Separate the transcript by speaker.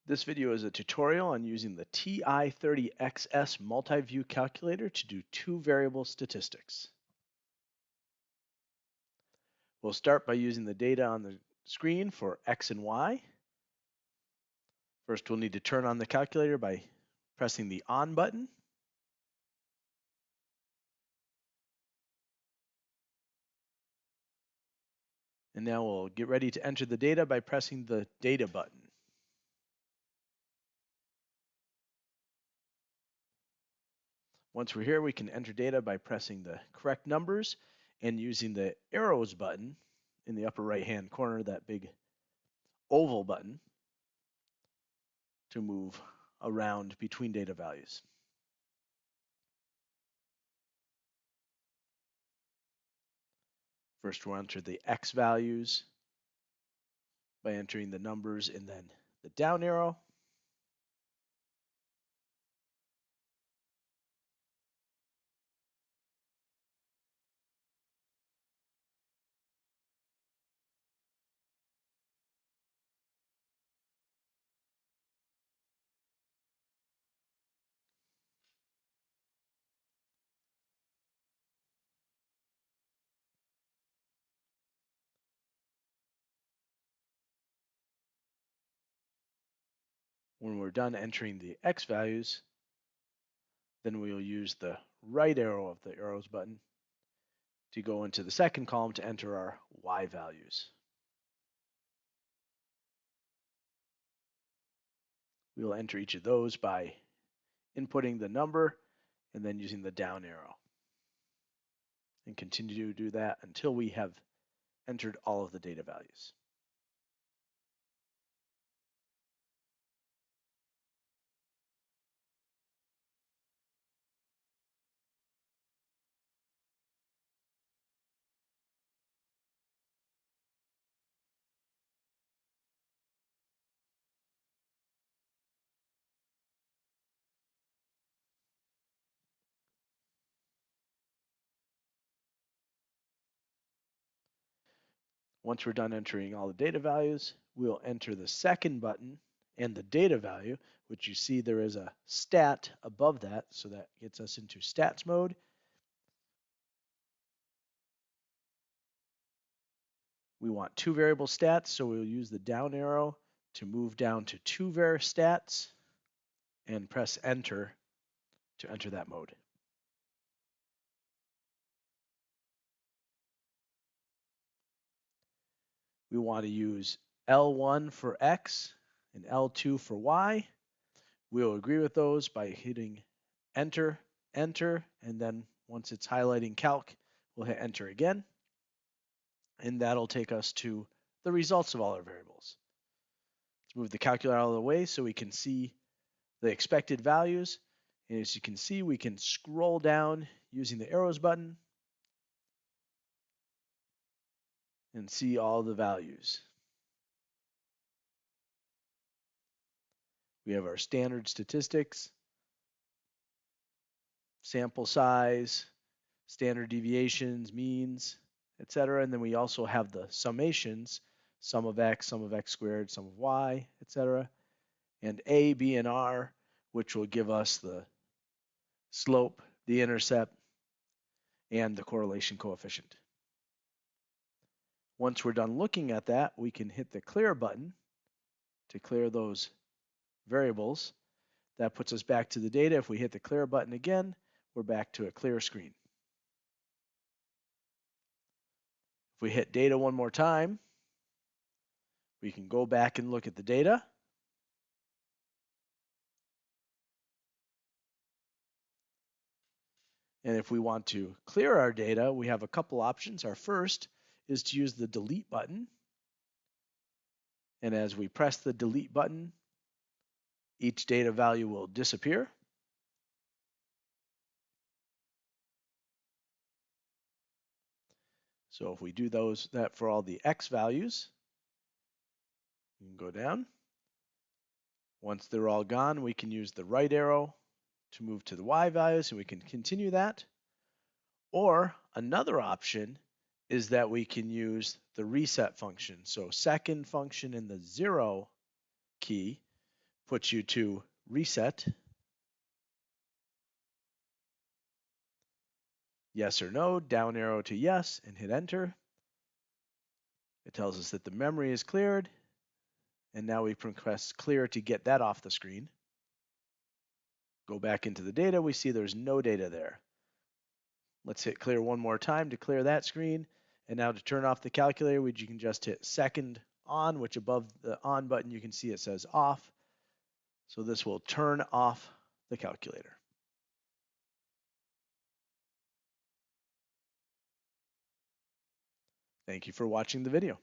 Speaker 1: This video is a tutorial on using the TI-30XS multi-view calculator to do two variable statistics. We'll start by using the data on the screen for X and Y. First, we'll need to turn on the calculator by pressing the on button. And now we'll get ready to enter the data by pressing the data button. Once we're here, we can enter data by pressing the correct numbers and using the arrows button in the upper right-hand corner, that big oval button, to move around between data values. First, we'll enter the X values by entering the numbers and then the down arrow. When we're done entering the X values, then we'll use the right arrow of the arrows button to go into the second column to enter our Y values. We will enter each of those by inputting the number and then using the down arrow, and continue to do that until we have entered all of the data values. Once we're done entering all the data values, we'll enter the second button and the data value, which you see there is a stat above that, so that gets us into stats mode. We want two variable stats, so we'll use the down arrow to move down to two var stats and press enter to enter that mode. We want to use L1 for X and L2 for Y. We'll agree with those by hitting enter, enter, and then once it's highlighting calc, we'll hit enter again. And that'll take us to the results of all our variables. Let's move the calculator out of the way so we can see the expected values. And as you can see, we can scroll down using the arrows button and see all the values. We have our standard statistics, sample size, standard deviations, means, etc. And then we also have the summations, sum of x squared, sum of y, etc. And A, B, and R, which will give us the slope, the intercept, and the correlation coefficient. Once we're done looking at that, we can hit the clear button to clear those variables. That puts us back to the data. If we hit the clear button again, we're back to a clear screen. If we hit data one more time, we can go back and look at the data. And if we want to clear our data, we have a couple options. Our first is to use the delete button. And as we press the delete button, each data value will disappear. So if we do that for all the X values, we can go down. Once they're all gone, we can use the right arrow to move to the Y values, and we can continue that. Or another option is that we can use the reset function. So second function in the 0 key puts you to reset, yes or no, down arrow to yes, and hit enter. It tells us that the memory is cleared, and now we press clear to get that off the screen. Go back into the data, we see there's no data there. Let's hit clear one more time to clear that screen. And now to turn off the calculator, you can just hit second on, which above the on button you can see it says off. So this will turn off the calculator. Thank you for watching the video.